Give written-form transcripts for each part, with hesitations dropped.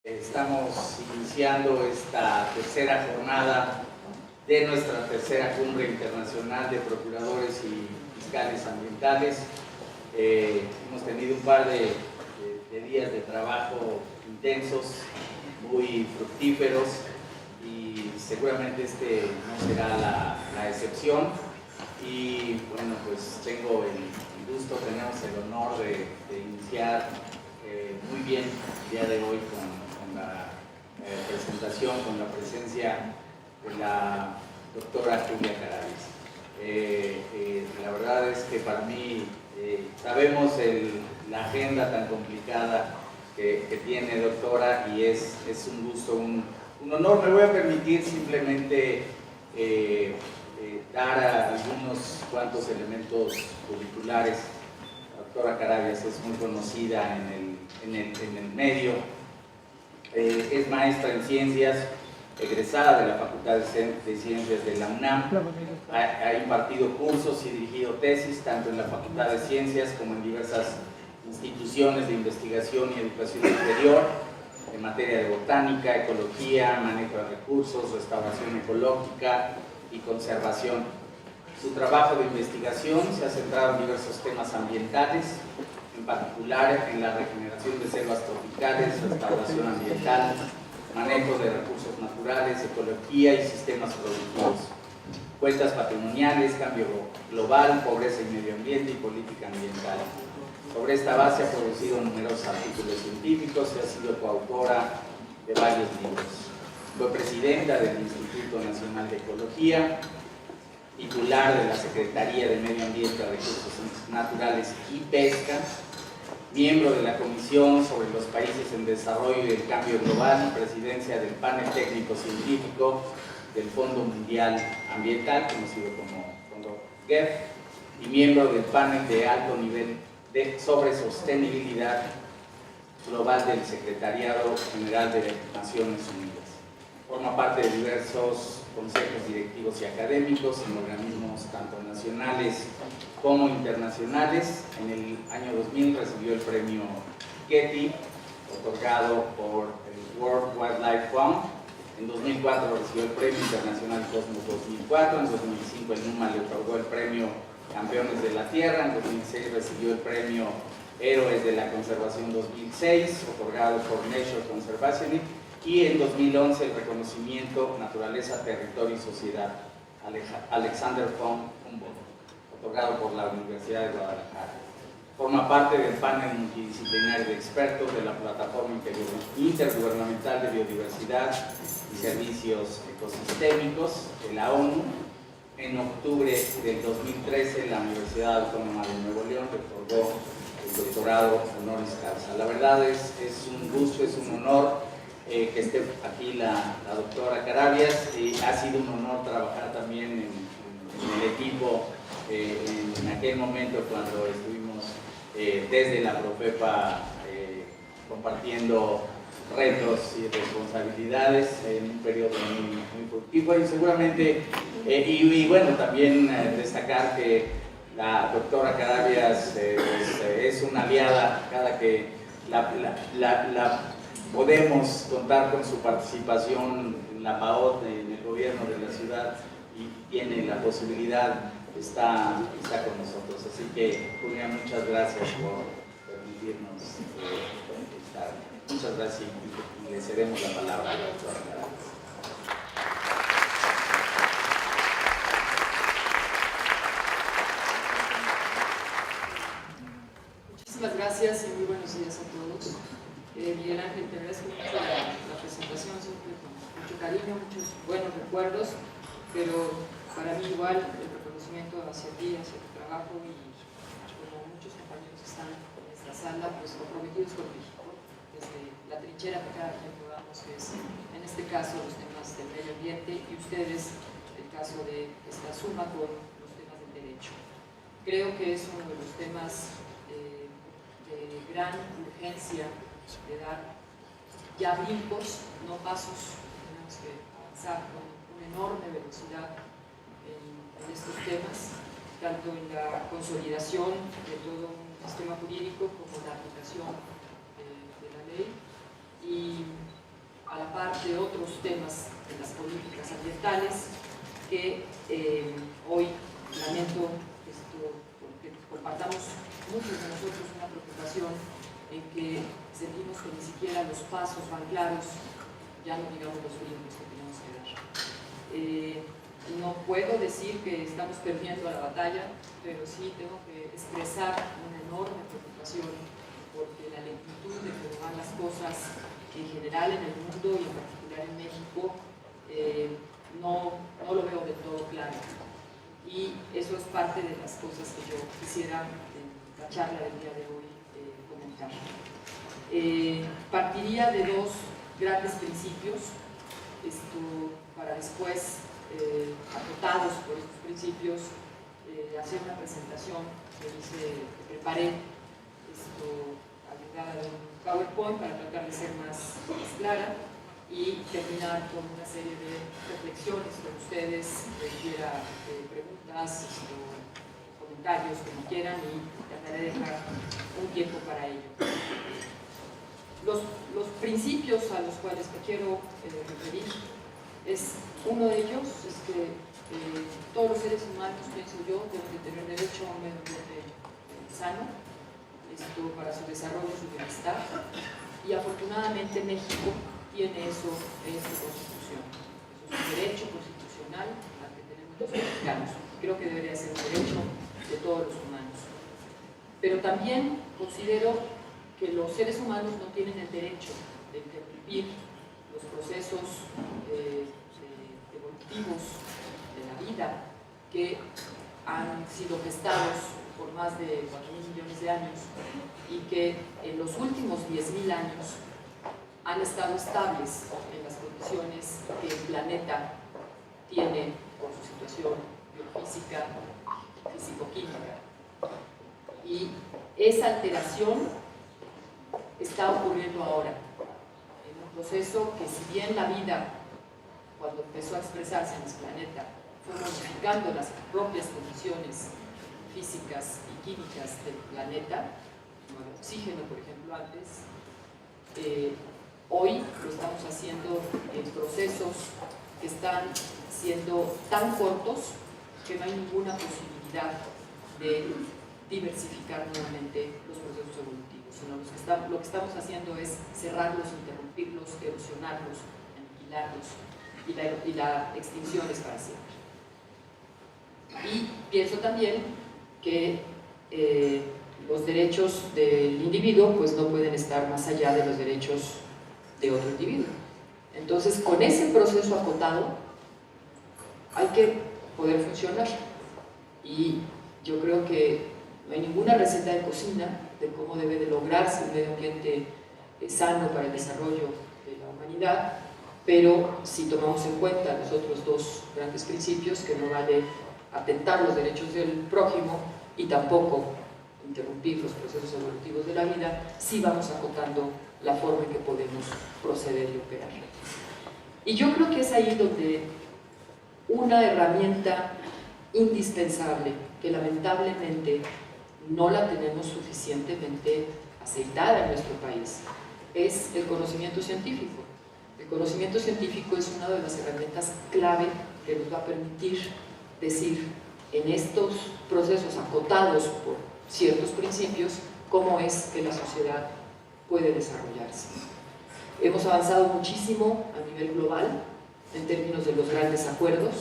Estamos iniciando esta tercera jornada de nuestra tercera cumbre internacional de procuradores y fiscales ambientales. Hemos tenido un par de días de trabajo intensos, muy fructíferos, y seguramente este no será la excepción. Y bueno, pues tengo el gusto, tenemos el honor de iniciar muy bien el día de hoy con la presentación, con la presencia de la doctora Julia Carabias. La verdad es que para mí, sabemos la agenda tan complicada que tiene, doctora, y es un gusto, un honor. Me voy a permitir simplemente dar algunos cuantos elementos curriculares. La doctora Carabias es muy conocida en el medio. Es maestra en ciencias, egresada de la Facultad de Ciencias de la UNAM. Ha impartido cursos y dirigido tesis tanto en la Facultad de Ciencias como en diversas instituciones de investigación y educación superior en materia de botánica, ecología, manejo de recursos, restauración ecológica y conservación. Su trabajo de investigación se ha centrado en diversos temas ambientales, en particular en la regeneración de selvas tropicales, restauración ambiental, manejo de recursos naturales, ecología y sistemas productivos, cuentas patrimoniales, cambio global, pobreza y medio ambiente y política ambiental. Sobre esta base ha producido numerosos artículos científicos y ha sido coautora de varios libros. Fue presidenta del Instituto Nacional de Ecología, titular de la Secretaría de Medio Ambiente, Recursos Naturales y Pesca, miembro de la Comisión sobre los Países en Desarrollo y el Cambio Global y presidencia del Panel Técnico Científico del Fondo Mundial Ambiental, conocido como Fondo GEF, y miembro del panel de alto nivel sobre sostenibilidad global del Secretariado General de Naciones Unidas. Forma parte de diversos consejos directivos y académicos en organismos tanto nacionales como internacionales. En el año 2000 recibió el premio Getty, otorgado por el World Wildlife Fund. En 2004 recibió el premio internacional Cosmos 2004. En 2005 el NUMA le otorgó el premio Campeones de la Tierra. En 2006 recibió el premio Héroes de la Conservación 2006, otorgado por Nature Conservation. Y en 2011 el reconocimiento Naturaleza, Territorio y Sociedad Alexander von Humboldt, otorgado por la Universidad de Guadalajara. Forma parte del panel multidisciplinario de expertos de la Plataforma Intergubernamental de Biodiversidad y Servicios Ecosistémicos de la ONU. En octubre del 2013 la Universidad Autónoma de Nuevo León le otorgó el doctorado honoris causa. La verdad es un gusto, es un honor que esté aquí la doctora Carabias. Ha sido un honor trabajar también en el equipo en aquel momento cuando estuvimos desde la Profepa compartiendo retos y responsabilidades en un periodo muy fructífero, y seguramente, y bueno, también destacar que la doctora Carabias es una aliada cada que podemos contar con su participación en la PAOT, en el gobierno de la ciudad, y tiene la posibilidad, está con nosotros. Así que, Julia, muchas gracias por permitirnos estar. Muchas gracias, y le cedemos la palabra a la doctora Carabias. Muchísimas gracias y muy buenos días a todos. Miguel Ángel, te agradezco mucho la presentación, siempre con mucho cariño, muchos buenos recuerdos, pero para mí igual el reconocimiento hacia ti, hacia tu trabajo, y como muchos compañeros están en esta sala, pues comprometidos con México, desde la trinchera que cada quien podamos, que es en este caso los temas del medio ambiente, y ustedes el caso de esta suma con los temas del derecho. Creo que es uno de los temas de gran urgencia, de dar ya brincos, no pasos. Tenemos que avanzar con una enorme velocidad en estos temas, tanto en la consolidación de todo un sistema jurídico como en la aplicación de la ley. Y a la par de otros temas de las políticas ambientales que hoy lamento porque compartamos muchos de nosotros una preocupación en que sentimos que ni siquiera los pasos van claros, ya no digamos los tiempos que tenemos que dar. No puedo decir que estamos perdiendo la batalla, pero sí tengo que expresar una enorme preocupación porque la lentitud de cómo van las cosas en general en el mundo y en particular en México no lo veo del todo claro. Y eso es parte de las cosas que yo quisiera en la charla del día de hoy comentar. Partiría de dos grandes principios para después, acotados por estos principios, hacer una presentación que preparé ayudada de un PowerPoint para tratar de ser más clara y terminar con una serie de reflexiones con ustedes, quiera preguntas, comentarios, como quieran, y trataré de dejar un tiempo para ello. Los principios a los cuales me quiero referir uno de ellos es que todos los seres humanos, pienso yo, deben de tener derecho a un medio ambiente sano para su desarrollo y su bienestar, y afortunadamente México tiene eso en su Constitución. Eso es un derecho constitucional al que tenemos los mexicanos. Creo que debería ser un derecho de todos los humanos. Pero también considero que los seres humanos no tienen el derecho de interrumpir los procesos evolutivos de la vida que han sido gestados por más de 4.000 millones de años y que en los últimos 10.000 años han estado estables en las condiciones que el planeta tiene por su situación biofísica, físico-química. Y esa alteración está ocurriendo ahora, en un proceso que, si bien la vida, cuando empezó a expresarse en el planeta, fue modificando las propias condiciones físicas y químicas del planeta, como el oxígeno, por ejemplo, antes, hoy lo estamos haciendo en procesos que están siendo tan cortos que no hay ninguna posibilidad de diversificar nuevamente los procesos evolutivos, sino lo que estamos haciendo es cerrarlos, interrumpirlos, erosionarlos, aniquilarlos, y la extinción es para siempre. Y pienso también que los derechos del individuo pues no pueden estar más allá de los derechos de otro individuo. Entonces, con ese proceso acotado hay que poder funcionar, y yo creo que no hay ninguna receta de cocina de cómo debe de lograrse un medio ambiente sano para el desarrollo de la humanidad, pero si tomamos en cuenta los otros dos grandes principios, que no vale atentar los derechos del prójimo y tampoco interrumpir los procesos evolutivos de la vida, sí vamos acotando la forma en que podemos proceder y operar. Y yo creo que es ahí donde una herramienta indispensable, que lamentablemente no la tenemos suficientemente aceitada en nuestro país, es el conocimiento científico. El conocimiento científico es una de las herramientas clave que nos va a permitir decir en estos procesos acotados por ciertos principios cómo es que la sociedad puede desarrollarse. Hemos avanzado muchísimo a nivel global en términos de los grandes acuerdos,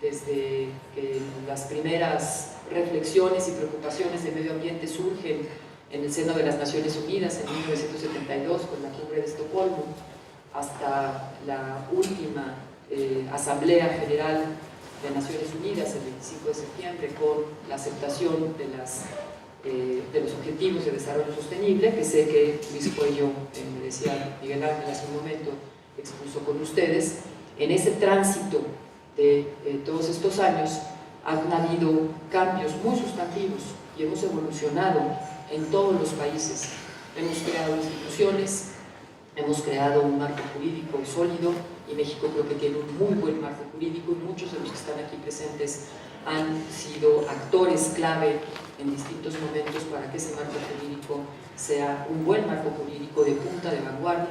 desde que las primeras reflexiones y preocupaciones de medio ambiente surgen en el seno de las Naciones Unidas en 1972 con la Cumbre de Estocolmo, hasta la última Asamblea General de Naciones Unidas el 25 de septiembre con la aceptación de los Objetivos de Desarrollo Sostenible, que sé que Luis Cuello, me decía Miguel Ángel hace un momento, expuso con ustedes. En ese tránsito de todos estos años han habido cambios muy sustantivos y hemos evolucionado en todos los países. Hemos creado instituciones, hemos creado un marco jurídico sólido, y México creo que tiene un muy buen marco jurídico, y muchos de los que están aquí presentes han sido actores clave en distintos momentos para que ese marco jurídico sea un buen marco jurídico de punta, de vanguardia.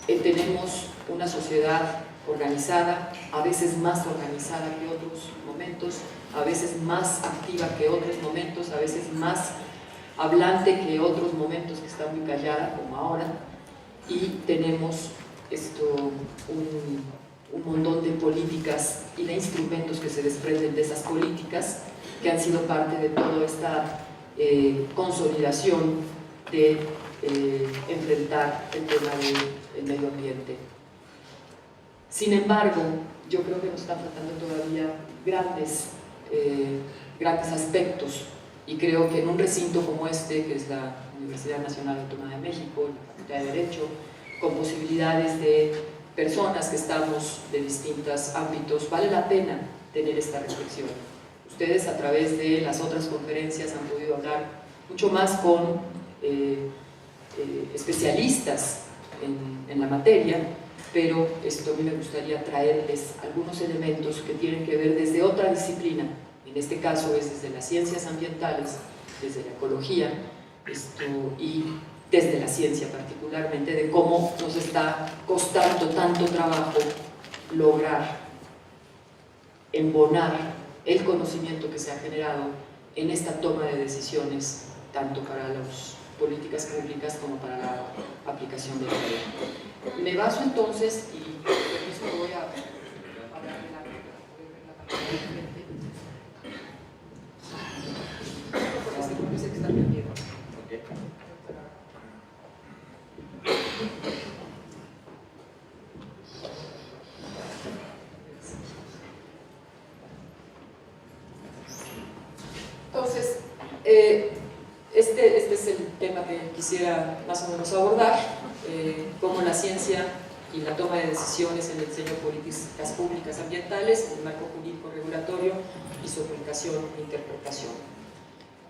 tenemos una sociedad organizada, a veces más organizada que otros momentos, a veces más activa que otros momentos, a veces más hablante que otros momentos que está muy callada, como ahora, y tenemos un montón de políticas y de instrumentos que se desprenden de esas políticas, que han sido parte de toda esta consolidación de enfrentar el tema del medio ambiente. Sin embargo, yo creo que nos están faltando todavía grandes aspectos, y creo que en un recinto como este, que es la Universidad Nacional Autónoma de México, la Facultad de Derecho, con posibilidades de personas que estamos de distintos ámbitos, vale la pena tener esta reflexión. Ustedes, a través de las otras conferencias, han podido hablar mucho más con especialistas en la materia, pero a mí me gustaría traerles algunos elementos que tienen que ver desde otra disciplina. En este caso es desde las ciencias ambientales, desde la ecología, y desde la ciencia particularmente, de cómo nos está costando tanto trabajo lograr embonar el conocimiento que se ha generado en esta toma de decisiones, tanto para las políticas públicas como para la aplicación de la ley. Me baso entonces, y por eso voy a hablar de la pantalla. Que está perdido. Entonces, este es el tema que quisiera más o menos abordar, cómo la ciencia y la toma de decisiones en el diseño de políticas públicas ambientales, en el marco jurídico regulatorio y su aplicación e interpretación.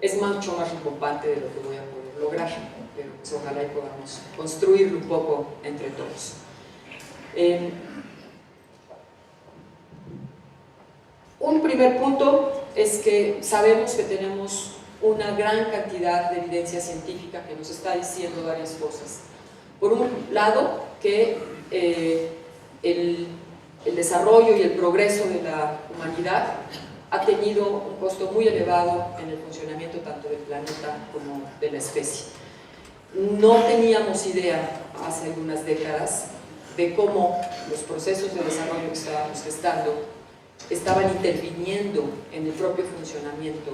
Es mucho más preocupante de lo que voy a poder lograr, pero pues ojalá y podamos construirlo un poco entre todos. Un primer punto es que sabemos que tenemos una gran cantidad de evidencia científica que nos está diciendo varias cosas. Por un lado, que el desarrollo y el progreso de la humanidad ha tenido un costo muy elevado en el funcionamiento tanto del planeta como de la especie. No teníamos idea hace algunas décadas de cómo los procesos de desarrollo que estábamos gestando estaban interviniendo en el propio funcionamiento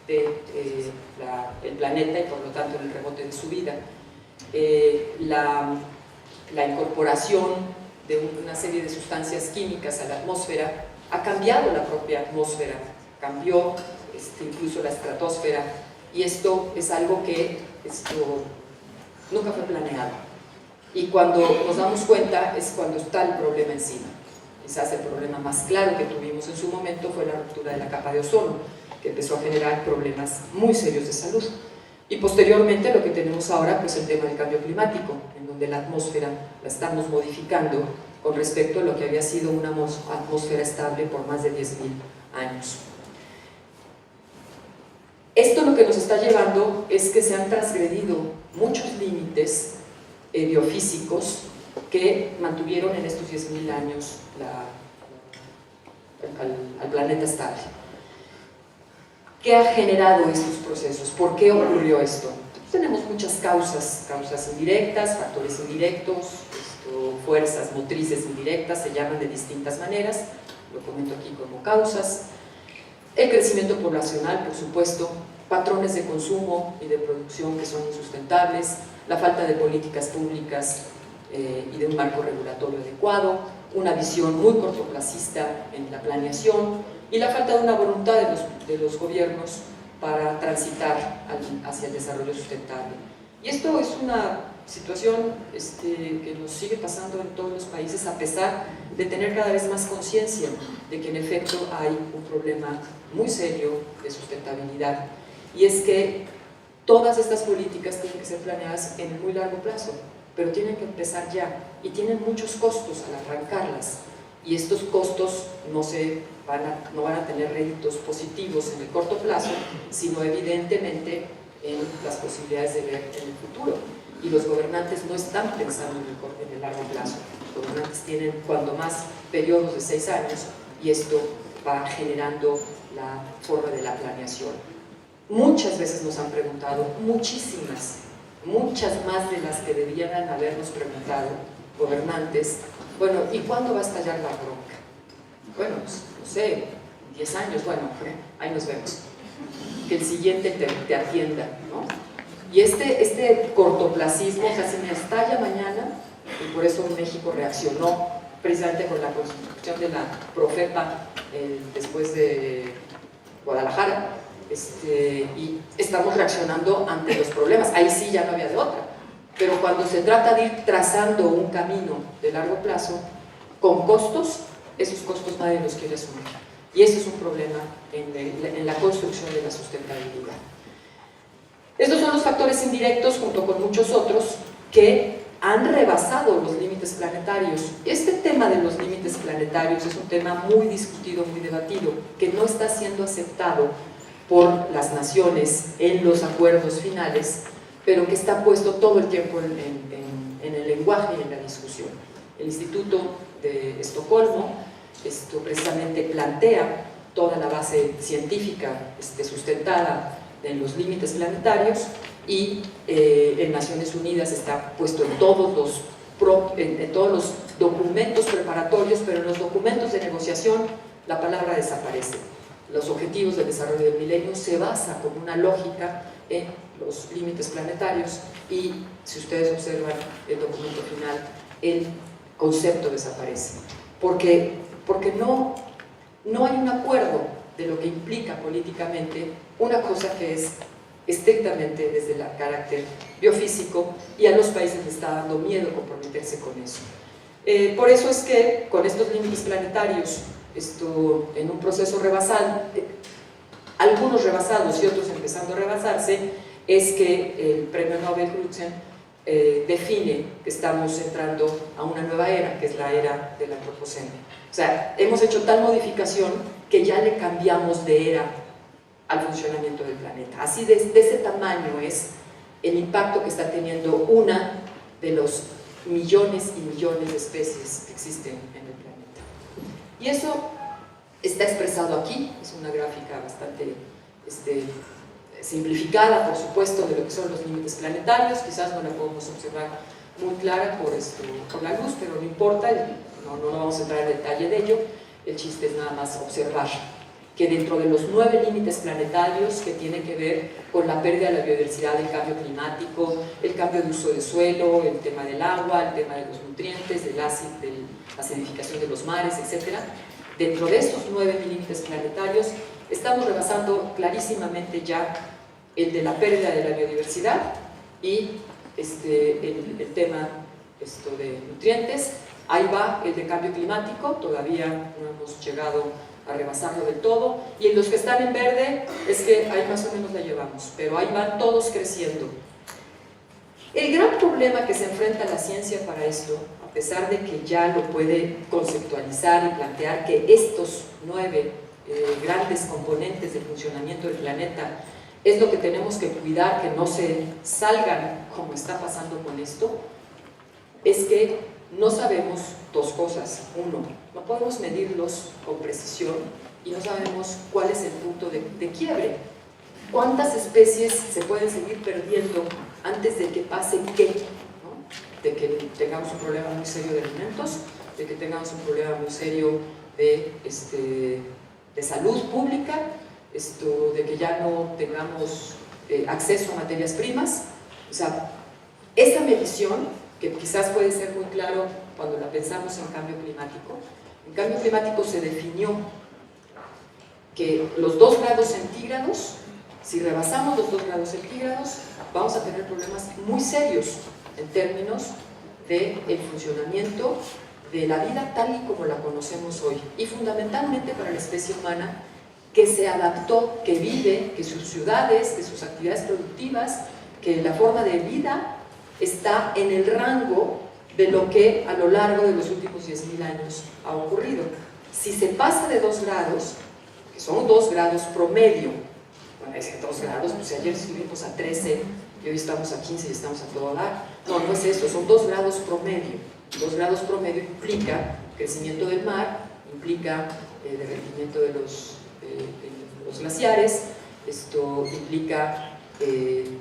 del planeta y por lo tanto en el rebote de su vida. La incorporación de una serie de sustancias químicas a la atmósfera ha cambiado la propia atmósfera, cambió incluso la estratosfera, y esto es algo que nunca fue planeado. Y cuando nos damos cuenta es cuando está el problema encima. Quizás el problema más claro que tuvimos en su momento fue la ruptura de la capa de ozono, que empezó a generar problemas muy serios de salud. Y posteriormente lo que tenemos ahora, pues el tema del cambio climático, en donde la atmósfera la estamos modificando con respecto a lo que había sido una atmósfera estable por más de 10.000 años. Esto lo que nos está llevando es que se han transgredido muchos límites biofísicos que mantuvieron en estos 10.000 años al planeta estable. ¿Qué ha generado estos procesos? ¿Por qué ocurrió esto? Tenemos muchas causas indirectas, factores indirectos, fuerzas motrices indirectas, se llaman de distintas maneras, lo comento aquí como causas. El crecimiento poblacional, por supuesto, patrones de consumo y de producción que son insustentables, la falta de políticas públicas y de un marco regulatorio adecuado, una visión muy cortoplacista en la planeación y la falta de una voluntad de los gobiernos para transitar hacia el desarrollo sustentable. Y esto es una situación que nos sigue pasando en todos los países, a pesar de tener cada vez más conciencia de que en efecto hay un problema muy serio de sustentabilidad, y es que todas estas políticas tienen que ser planeadas en el muy largo plazo, pero tienen que empezar ya, y tienen muchos costos al arrancarlas, y estos costos no van a tener réditos positivos en el corto plazo, sino evidentemente en las posibilidades de ver en el futuro. Y los gobernantes no están pensando en el largo plazo. Los gobernantes tienen cuando más periodos de 6 años y esto va generando la forma de la planeación. Muchas veces nos han preguntado, muchísimas, muchas más de las que debieran habernos preguntado gobernantes, bueno, ¿y cuándo va a estallar la bronca? Bueno, pues, no sé, 10 años, bueno, ahí nos vemos. Que el siguiente te atienda, ¿no? Y este cortoplacismo, o sea, si me estalla mañana, y por eso México reaccionó precisamente con la construcción de la Profepa después de Guadalajara, y estamos reaccionando ante los problemas. Ahí sí ya no había de otra. Pero cuando se trata de ir trazando un camino de largo plazo, con costos, esos costos nadie los quiere asumir. Y eso es un problema en la construcción de la sustentabilidad. Estos son los factores indirectos, junto con muchos otros, que han rebasado los límites planetarios. Este tema de los límites planetarios es un tema muy discutido, muy debatido, que no está siendo aceptado por las naciones en los acuerdos finales, pero que está puesto todo el tiempo en el lenguaje y en la discusión. El Instituto de Estocolmo precisamente plantea toda la base científica sustentada en los límites planetarios, y en Naciones Unidas está puesto en todos los documentos preparatorios, pero en los documentos de negociación la palabra desaparece. Los objetivos del desarrollo del milenio se basa con una lógica en los límites planetarios, y si ustedes observan el documento final, el concepto desaparece, porque no hay un acuerdo de lo que implica políticamente una cosa que es estrictamente desde el carácter biofísico, y a los países les está dando miedo comprometerse con eso. Por eso es que con estos límites planetarios, en un proceso rebasado, algunos rebasados y otros empezando a rebasarse, es que el premio Nobel Crutzen define que estamos entrando a una nueva era, que es la era del antropoceno. O sea, hemos hecho tal modificación que ya le cambiamos de era al funcionamiento del planeta. Así de ese tamaño es el impacto que está teniendo una de los millones y millones de especies que existen en el planeta. Y eso está expresado aquí, es una gráfica bastante simplificada, por supuesto, de lo que son los límites planetarios. Quizás no la podemos observar muy clara por la luz, pero no importa, no vamos a entrar en detalle de ello. El chiste es nada más observar que dentro de los 9 límites planetarios que tienen que ver con la pérdida de la biodiversidad, el cambio climático, el cambio de uso de suelo, el tema del agua, el tema de los nutrientes, de la acidificación de los mares, etc. Dentro de estos 9 límites planetarios estamos rebasando clarísimamente ya el de la pérdida de la biodiversidad y el tema de nutrientes. Ahí va el de cambio climático, todavía no hemos llegado a rebasarlo del todo, y en los que están en verde es que ahí más o menos la llevamos, pero ahí van todos creciendo. El gran problema que se enfrenta la ciencia para esto, a pesar de que ya lo puede conceptualizar y plantear que estos 9 grandes componentes del funcionamiento del planeta es lo que tenemos que cuidar, que no se salgan como está pasando con esto, es que no sabemos dos cosas. Uno, no podemos medirlos con precisión y no sabemos cuál es el punto de quiebre. ¿Cuántas especies se pueden seguir perdiendo antes de que pase qué? ¿No? De que tengamos un problema muy serio de alimentos, de que tengamos un problema muy serio de salud pública, de que ya no tengamos acceso a materias primas. O sea, esa medición, que quizás puede ser muy claro cuando la pensamos en cambio climático. En cambio climático se definió que los 2 grados centígrados, si rebasamos los 2 grados centígrados, vamos a tener problemas muy serios en términos del funcionamiento de la vida tal y como la conocemos hoy, y fundamentalmente para la especie humana, que se adaptó, que vive, que sus ciudades, que sus actividades productivas, que la forma de vida está en el rango de lo que a lo largo de los últimos 10.000 años ha ocurrido. Si se pasa de 2 grados, que son 2 grados promedio, bueno, es que 2 grados, pues ayer subimos a 13 y hoy estamos a 15 y estamos a todo dar. No, no es eso, son 2 grados promedio. 2 grados promedio implica crecimiento del mar, implica derretimiento de los glaciares, esto implica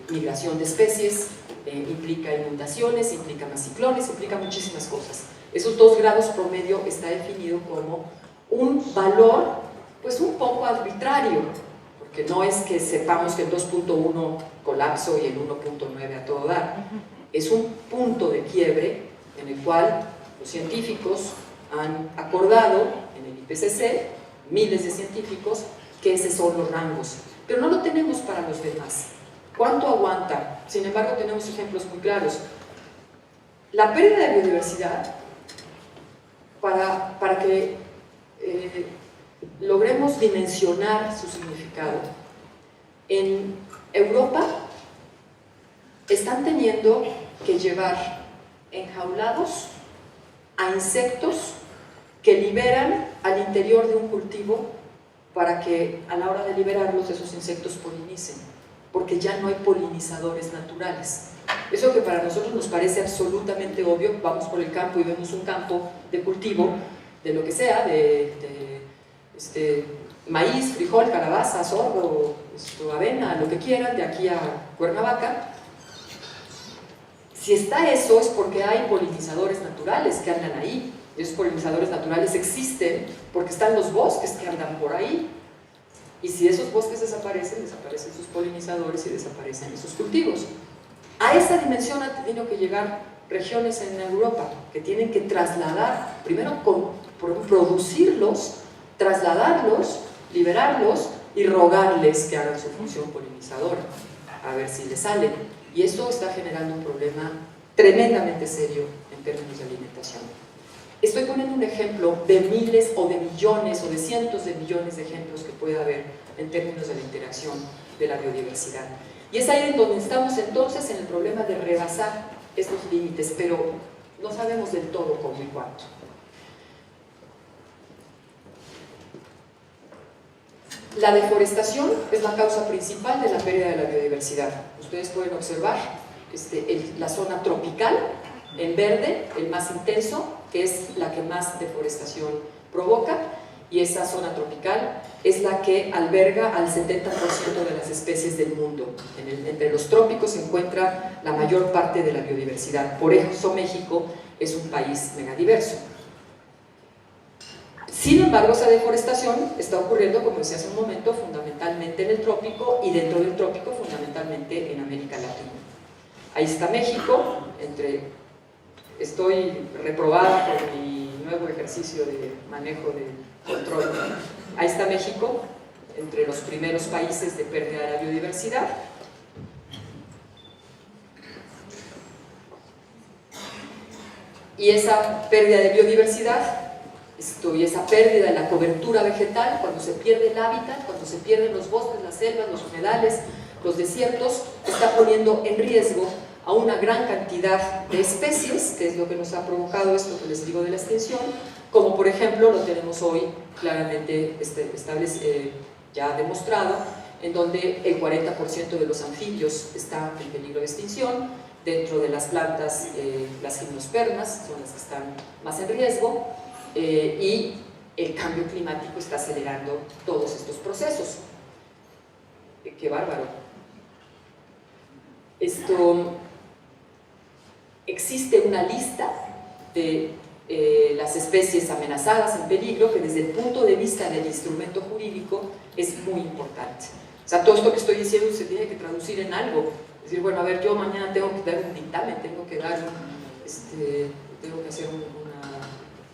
migración de especies, implica inundaciones, implica más ciclones, implica muchísimas cosas. Esos 2 grados promedio está definido como un valor, pues un poco arbitrario, porque no es que sepamos que el 2.1 colapso y el 1.9 a todo dar. Es un punto de quiebre en el cual los científicos han acordado en el IPCC, miles de científicos, que esos son los rangos. Pero no lo tenemos para los demás. ¿Cuánto aguanta? Sin embargo, tenemos ejemplos muy claros. La pérdida de biodiversidad, para que logremos dimensionar su significado, en Europa están teniendo que llevar enjaulados a insectos que liberan al interior de un cultivo para que a la hora de liberarlos esos insectos polinicen, porque ya no hay polinizadores naturales. Eso que para nosotros nos parece absolutamente obvio, vamos por el campo y vemos un campo de cultivo de lo que sea, de maíz, frijol, calabaza, sorgo, avena, lo que quieran, de aquí a Cuernavaca. Si está eso es porque hay polinizadores naturales que andan ahí. Esos polinizadores naturales existen porque están los bosques que andan por ahí. Y si esos bosques desaparecen, desaparecen sus polinizadores y desaparecen esos cultivos. A esa dimensión han tenido que llegar regiones en Europa que tienen que trasladar, primero producirlos, trasladarlos, liberarlos y rogarles que hagan su función polinizadora, a ver si les salen. Y eso está generando un problema tremendamente serio en términos de alimentación. Estoy poniendo un ejemplo de miles o de millones o de cientos de millones de ejemplos que puede haber en términos de la interacción de la biodiversidad. Y es ahí en donde estamos entonces en el problema de rebasar estos límites, pero no sabemos del todo cómo y cuánto. La deforestación es la causa principal de la pérdida de la biodiversidad. Ustedes pueden observar la zona tropical en verde, el más intenso, que es la que más deforestación provoca, y esa zona tropical es la que alberga al 70% de las especies del mundo. Entre los trópicos se encuentra la mayor parte de la biodiversidad. Por eso México es un país megadiverso. Sin embargo, esa deforestación está ocurriendo, como decía hace un momento, fundamentalmente en el trópico, y dentro del trópico fundamentalmente en América Latina. Ahí está México, estoy reprobada por mi nuevo ejercicio de manejo de control. Ahí está México, entre los primeros países de pérdida de la biodiversidad. Y esa pérdida de biodiversidad y esa pérdida de la cobertura vegetal, cuando se pierde el hábitat, cuando se pierden los bosques, las selvas, los humedales, los desiertos, está poniendo en riesgo a una gran cantidad de especies, que es lo que nos ha provocado esto que les digo de la extinción, como por ejemplo lo tenemos hoy claramente ya demostrado, en donde el 40% de los anfibios está en peligro de extinción. Dentro de las plantas, las gimnospermas son las que están más en riesgo, y el cambio climático está acelerando todos estos procesos. ¡Qué bárbaro! Existe una lista de las especies amenazadas en peligro que desde el punto de vista del instrumento jurídico es muy importante. O sea, todo esto que estoy diciendo se tiene que traducir en algo. Es decir, bueno, a ver, yo mañana tengo que dar un dictamen, tengo que hacer una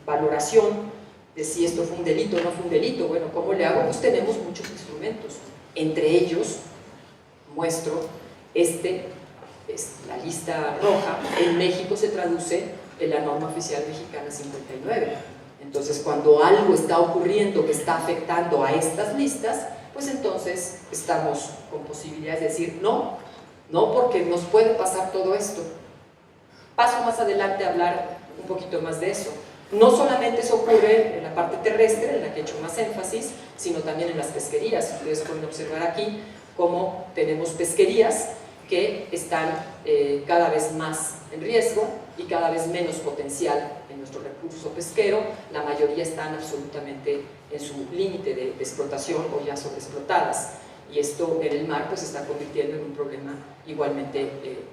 valoración de si esto fue un delito o no fue un delito. Bueno, ¿cómo le hago? Pues tenemos muchos instrumentos. Entre ellos, muestro la lista roja. En México se traduce en la norma oficial mexicana 59. Entonces, cuando algo está ocurriendo que está afectando a estas listas, pues entonces estamos con posibilidades de decir no, porque nos puede pasar todo esto. Paso más adelante a hablar un poquito más de eso. No solamente eso ocurre en la parte terrestre, en la que he hecho más énfasis, sino también en las pesquerías. Ustedes pueden observar aquí como tenemos pesquerías que están cada vez más en riesgo y cada vez menos potencial en nuestro recurso pesquero. La mayoría están absolutamente en su límite de explotación o ya sobreexplotadas, y esto en el mar pues se está convirtiendo en un problema igualmente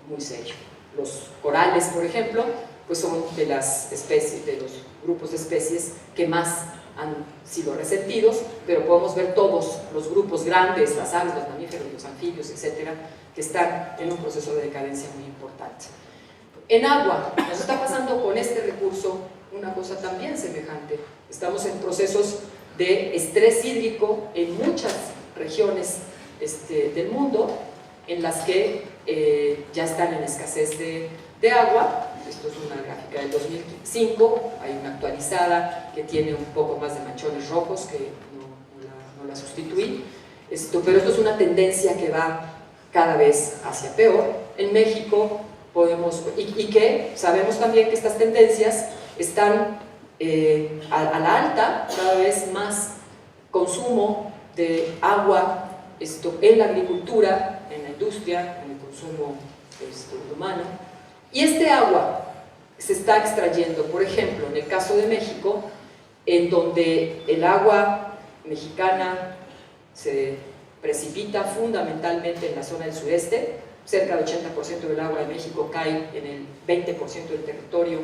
muy serio. Los corales, por ejemplo, pues son de las especies, de los grupos de especies que más han sido resentidos, pero podemos ver todos los grupos grandes, las aves, los mamíferos, los anfibios, etcétera, que están en un proceso de decadencia muy importante. En agua, nos está pasando con este recurso una cosa también semejante. Estamos en procesos de estrés hídrico en muchas regiones del mundo, en las que ya están en escasez de agua. Esto es una gráfica del 2005, hay una actualizada que tiene un poco más de manchones rojos, que no la sustituí, pero esto es una tendencia que va cada vez hacia peor. En México podemos, y que sabemos también que estas tendencias están a la alta, cada vez más consumo de agua en la agricultura, en la industria, en el consumo humano. Y este agua se está extrayendo, por ejemplo, en el caso de México, en donde el agua mexicana se precipita fundamentalmente en la zona del sureste. Cerca del 80% del agua de México cae en el 20% del territorio,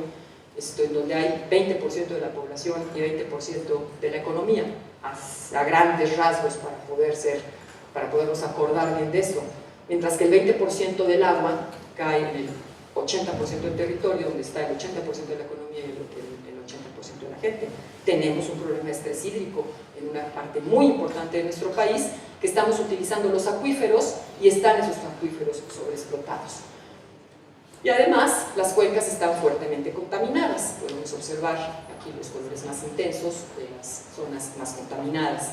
en donde hay 20% de la población y 20% de la economía, a grandes rasgos para podernos acordar bien de esto. Mientras que el 20% del agua cae en el 80% del territorio, donde está el 80% de la economía y el 80% de la gente. Tenemos un problema de estrés hídrico en una parte muy importante de nuestro país, que estamos utilizando los acuíferos y están esos acuíferos sobreexplotados. Y además, las cuencas están fuertemente contaminadas. Podemos observar aquí los colores más intensos de las zonas más contaminadas.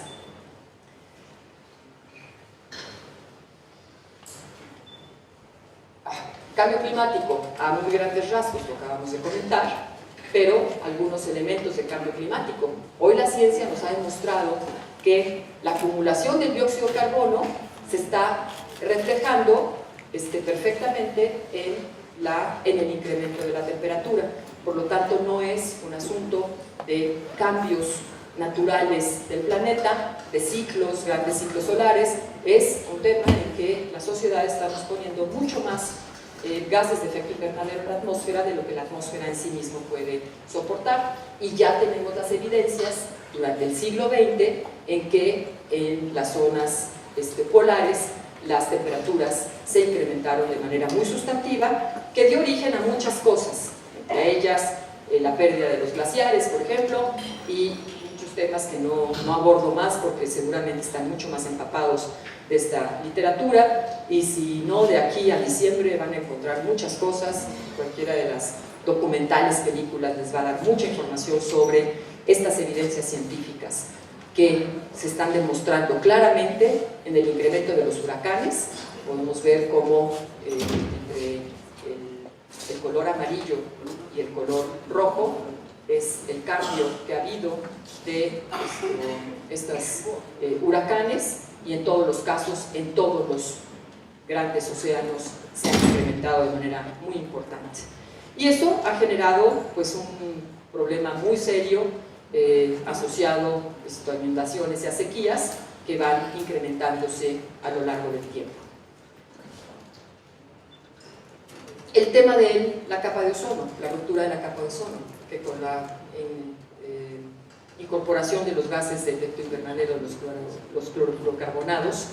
Cambio climático, a muy grandes rasgos, lo acabamos de comentar, pero algunos elementos de cambio climático. Hoy la ciencia nos ha demostrado que la acumulación del dióxido de carbono se está reflejando perfectamente en el incremento de la temperatura. Por lo tanto, no es un asunto de cambios naturales del planeta, de ciclos, grandes ciclos solares, es un tema en que la sociedad está poniendo mucho más gases de efecto invernadero en la atmósfera de lo que la atmósfera en sí mismo puede soportar, y ya tenemos las evidencias durante el siglo XX en que en las zonas polares las temperaturas se incrementaron de manera muy sustantiva, que dio origen a muchas cosas, entre ellas la pérdida de los glaciares, por ejemplo, y muchos temas que no abordo más porque seguramente están mucho más empapados de esta literatura, y si no, de aquí a diciembre van a encontrar muchas cosas. Cualquiera de las documentales, películas les va a dar mucha información sobre estas evidencias científicas que se están demostrando claramente en el incremento de los huracanes. Podemos ver cómo entre el color amarillo y el color rojo es el cambio que ha habido de estos huracanes, y en todos los casos, en todos los grandes océanos se han incrementado de manera muy importante. Y eso ha generado pues un problema muy serio asociado a inundaciones y a sequías que van incrementándose a lo largo del tiempo. El tema de la capa de ozono, la ruptura de la capa de ozono, que con la incorporación de los gases de efecto invernadero, los clorofluorocarbonados,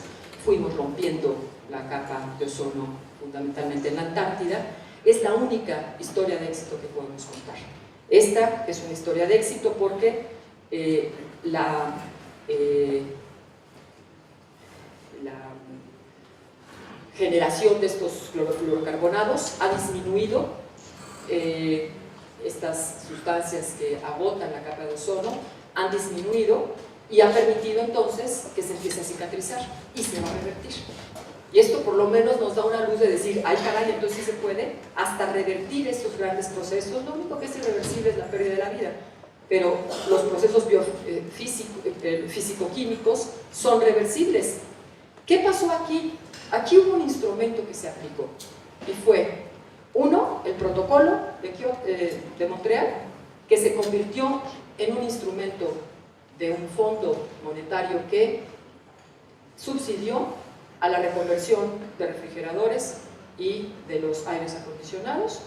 fuimos rompiendo la capa de ozono fundamentalmente en la Antártida. Es la única historia de éxito que podemos contar. Esta es una historia de éxito porque la generación de estos clorofluorocarbonados ha disminuido. Estas sustancias que agotan la capa de ozono han disminuido y ha permitido entonces que se empiece a cicatrizar y se va a revertir. Y esto por lo menos nos da una luz de decir, ay caray, entonces sí se puede hasta revertir estos grandes procesos. Lo único que es irreversible es la pérdida de la vida, pero los procesos físico-químicos son reversibles. ¿Qué pasó aquí? Aquí hubo un instrumento que se aplicó y fue, uno, el protocolo de Montreal, que se convirtió en un instrumento de un fondo monetario que subsidió a la reconversión de refrigeradores y de los aires acondicionados.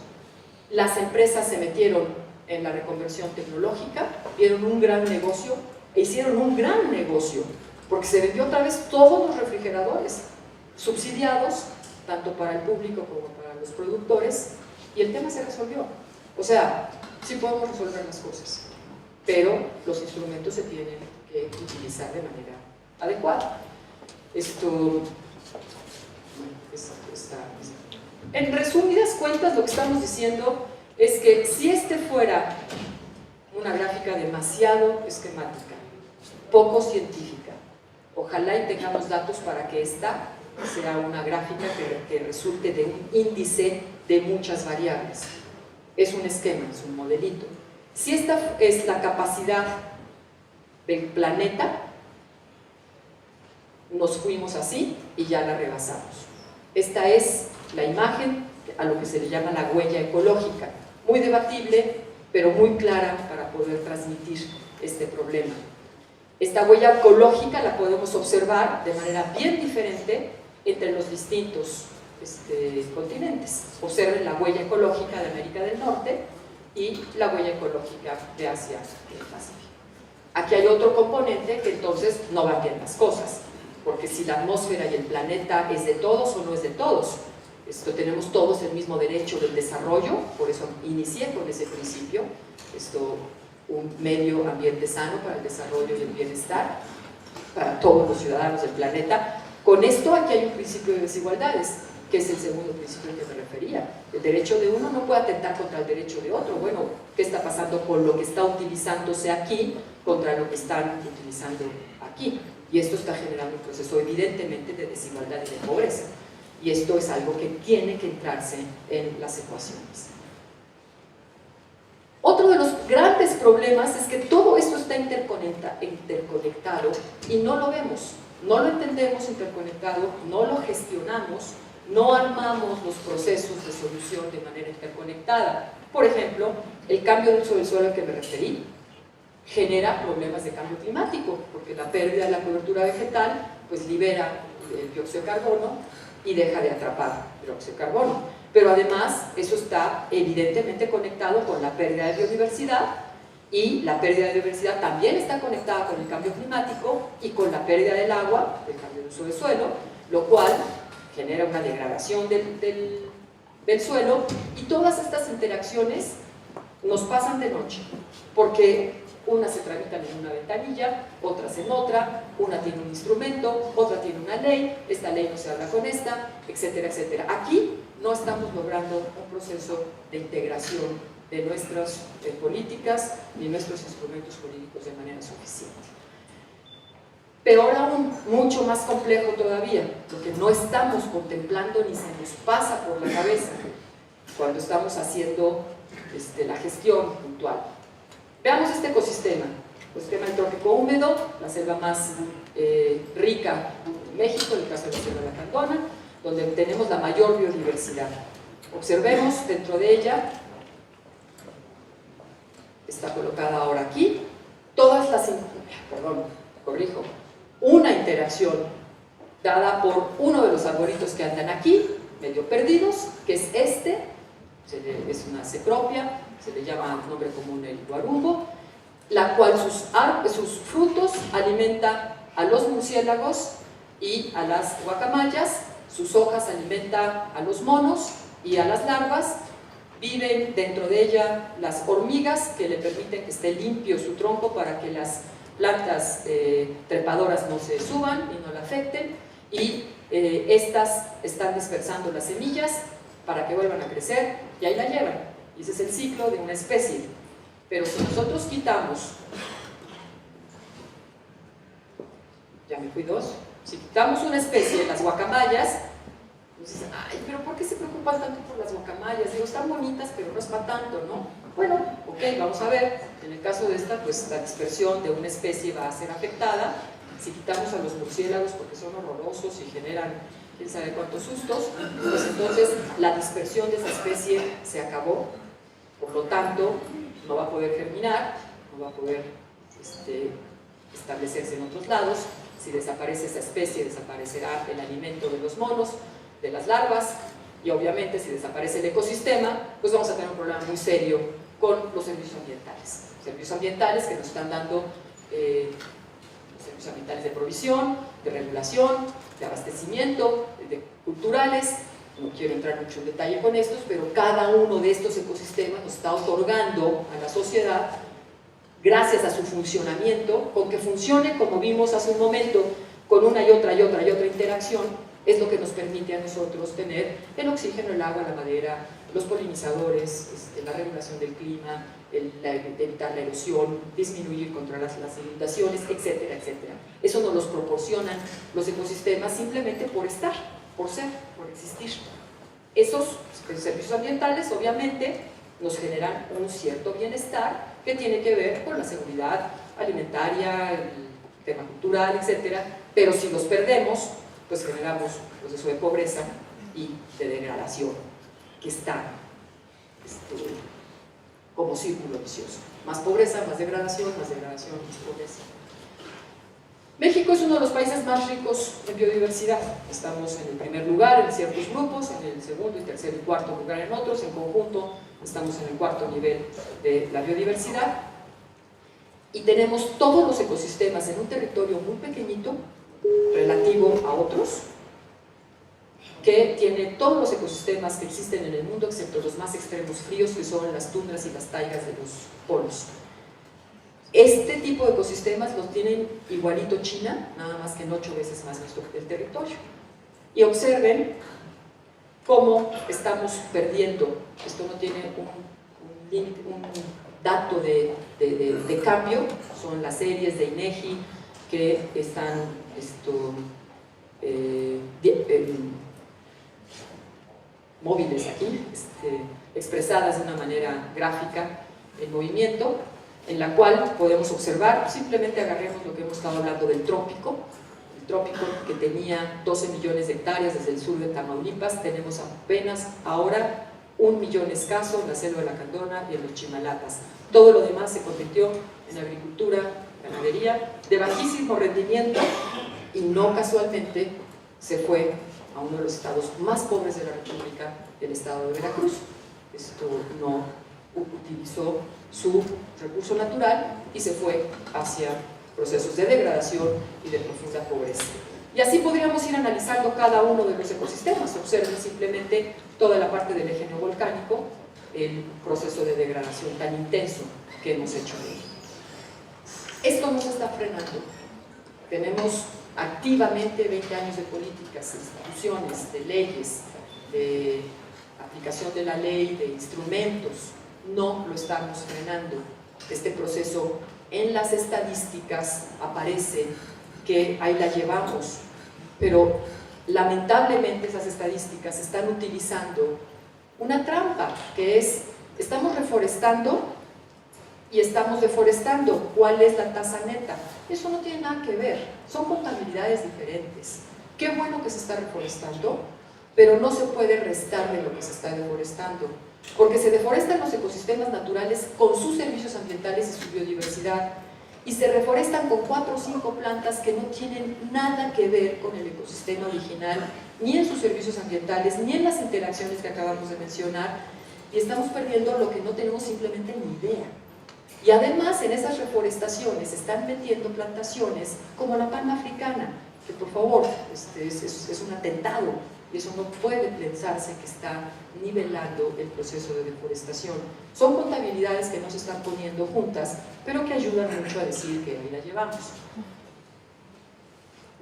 Las empresas se metieron en la reconversión tecnológica, vieron un gran negocio e hicieron un gran negocio, porque se vendió otra vez todos los refrigeradores subsidiados, tanto para el público como para los productores, y el tema se resolvió. O sea, sí podemos resolver las cosas, pero los instrumentos se tienen que utilizar de manera adecuada. En resumidas cuentas, lo que estamos diciendo es que si este fuera una gráfica demasiado esquemática, poco científica, ojalá y tengamos datos para que esta sea una gráfica que resulte de un índice de muchas variables. Es un esquema, es un modelito. Si esta es la capacidad del planeta, nos fuimos así y ya la rebasamos. Esta es la imagen a lo que se le llama la huella ecológica, muy debatible, pero muy clara para poder transmitir este problema. Esta huella ecológica la podemos observar de manera bien diferente entre los distintos continentes. Observen la huella ecológica de América del Norte y la huella ecológica de Asia y el Pacífico. Aquí hay otro componente que entonces no van bien las cosas, porque si la atmósfera y el planeta es de todos o no es de todos, tenemos todos el mismo derecho del desarrollo, por eso inicié con ese principio, un medio ambiente sano para el desarrollo y el bienestar para todos los ciudadanos del planeta. Con esto aquí hay un principio de desigualdades, que es el segundo principio al que me refería. El derecho de uno no puede atentar contra el derecho de otro. Bueno, ¿qué está pasando con lo que está utilizándose aquí contra lo que están utilizando aquí? Y esto está generando un proceso evidentemente de desigualdad y de pobreza. Y esto es algo que tiene que entrarse en las ecuaciones. Otro de los grandes problemas es que todo esto está interconectado y no lo vemos, no lo entendemos interconectado, no lo gestionamos, no armamos los procesos de solución de manera interconectada. Por ejemplo, el cambio de uso del suelo al que me referí genera problemas de cambio climático, porque la pérdida de la cobertura vegetal pues libera el dióxido de carbono y deja de atrapar el dióxido de carbono. Pero además eso está evidentemente conectado con la pérdida de biodiversidad, y la pérdida de biodiversidad también está conectada con el cambio climático y con la pérdida del agua, el cambio de uso del suelo, lo cual genera una degradación del suelo, y todas estas interacciones nos pasan de noche, porque unas se tramitan en una ventanilla, otras en otra, una tiene un instrumento, otra tiene una ley, esta ley no se habla con esta, etcétera, etcétera. Aquí no estamos logrando un proceso de integración de nuestras políticas ni nuestros instrumentos jurídicos de manera suficiente. Peor aún, mucho más complejo todavía, lo que no estamos contemplando ni se nos pasa por la cabeza cuando estamos haciendo la gestión puntual. Veamos este ecosistema del trópico húmedo, la selva más rica de México, en el caso de la selva de la Candona, donde tenemos la mayor biodiversidad. Observemos dentro de ella, está colocada ahora aquí, una interacción dada por uno de los arbolitos que andan aquí, medio perdidos, que es es una cecropia, se le llama nombre común el guarumbo, la cual sus frutos alimenta a los murciélagos y a las guacamayas, sus hojas alimentan a los monos y a las larvas, viven dentro de ella las hormigas que le permiten que esté limpio su tronco para que las plantas trepadoras no se suban y no la afecten, y estas están dispersando las semillas para que vuelvan a crecer y ahí la llevan, y ese es el ciclo de una especie. Pero si nosotros quitamos, ya me fui dos, si quitamos una especie, las guacamayas, nos dicen, ay, pero ¿por qué se preocupan tanto por las guacamayas? Digo, están bonitas, pero no es para tanto, ¿no? Bueno, ok, vamos a ver. En el caso de esta, pues la dispersión de una especie va a ser afectada Si quitamos a los murciélagos porque son horrorosos y generan quién sabe cuántos sustos, pues entonces la dispersión de esa especie se acabó, por lo tanto no va a poder germinar, no va a poder establecerse en otros lados. Si desaparece esa especie, desaparecerá el alimento de los monos, de las larvas, y obviamente si desaparece el ecosistema, pues vamos a tener un problema muy serio con los servicios ambientales. Servicios ambientales que nos están dando servicios ambientales de provisión, de regulación, de abastecimiento, de culturales. No quiero entrar mucho en detalle con estos, pero cada uno de estos ecosistemas nos está otorgando a la sociedad, gracias a su funcionamiento, con que funcione como vimos hace un momento, con una y otra interacción, es lo que nos permite a nosotros tener el oxígeno, el agua, la madera, los polinizadores, la regulación del clima, evitar la erosión, disminuir, controlar las inundaciones, etcétera, etcétera. Eso nos los proporcionan los ecosistemas simplemente por estar, por ser, por existir. Esos servicios ambientales obviamente nos generan un cierto bienestar que tiene que ver con la seguridad alimentaria, el tema cultural, etcétera, pero si los perdemos, pues generamos un proceso de pobreza y de degradación que está como círculo vicioso. Más pobreza, más degradación, más pobreza. México es uno de los países más ricos en biodiversidad. Estamos en el primer lugar en ciertos grupos, en el segundo, y tercer y cuarto lugar en otros. En conjunto estamos en el cuarto nivel de la biodiversidad. Y tenemos todos los ecosistemas en un territorio muy pequeñito, relativo a otros, que tiene todos los ecosistemas que existen en el mundo, excepto los más extremos fríos, que son las tundras y las taigas de los polos. Este tipo de ecosistemas los tienen igualito China, nada más que en 8 veces más el territorio. Y observen cómo estamos perdiendo. Esto no tiene un dato de cambio, son las series de INEGI que están móviles aquí, expresadas de una manera gráfica en movimiento, en la cual podemos observar, simplemente agarremos lo que hemos estado hablando del trópico, el trópico que tenía 12 millones de hectáreas desde el sur de Tamaulipas, tenemos apenas ahora 1 millón escaso en la selva de la Candona y en los Chimalatas. Todo lo demás se convirtió en agricultura, ganadería, de bajísimo rendimiento, y no casualmente se fue a uno de los estados más pobres de la República, el estado de Veracruz. Esto no utilizó su recurso natural y se fue hacia procesos de degradación y de profunda pobreza. Y así podríamos ir analizando cada uno de los ecosistemas. Observen simplemente toda la parte del eje neovolcánico, el proceso de degradación tan intenso que hemos hecho. Esto no se está frenando. Tenemos activamente 20 años de políticas, instituciones, de leyes, de aplicación de la ley, de instrumentos. No lo estamos frenando. Este proceso en las estadísticas aparece que ahí la llevamos, pero lamentablemente esas estadísticas están utilizando una trampa, que es, estamos reforestando y estamos deforestando. ¿Cuál es la tasa neta? Eso no tiene nada que ver, son contabilidades diferentes. Qué bueno que se está reforestando, pero no se puede restar de lo que se está deforestando, porque se deforestan los ecosistemas naturales con sus servicios ambientales y su biodiversidad, y se reforestan con 4 o 5 plantas que no tienen nada que ver con el ecosistema original, ni en sus servicios ambientales, ni en las interacciones que acabamos de mencionar, y estamos perdiendo lo que no tenemos simplemente ni idea. Y además en esas reforestaciones se están metiendo plantaciones como la palma africana, que por favor es un atentado, y eso no puede pensarse que está nivelando el proceso de deforestación. Son contabilidades que no se están poniendo juntas, pero que ayudan mucho a decir que ahí la llevamos.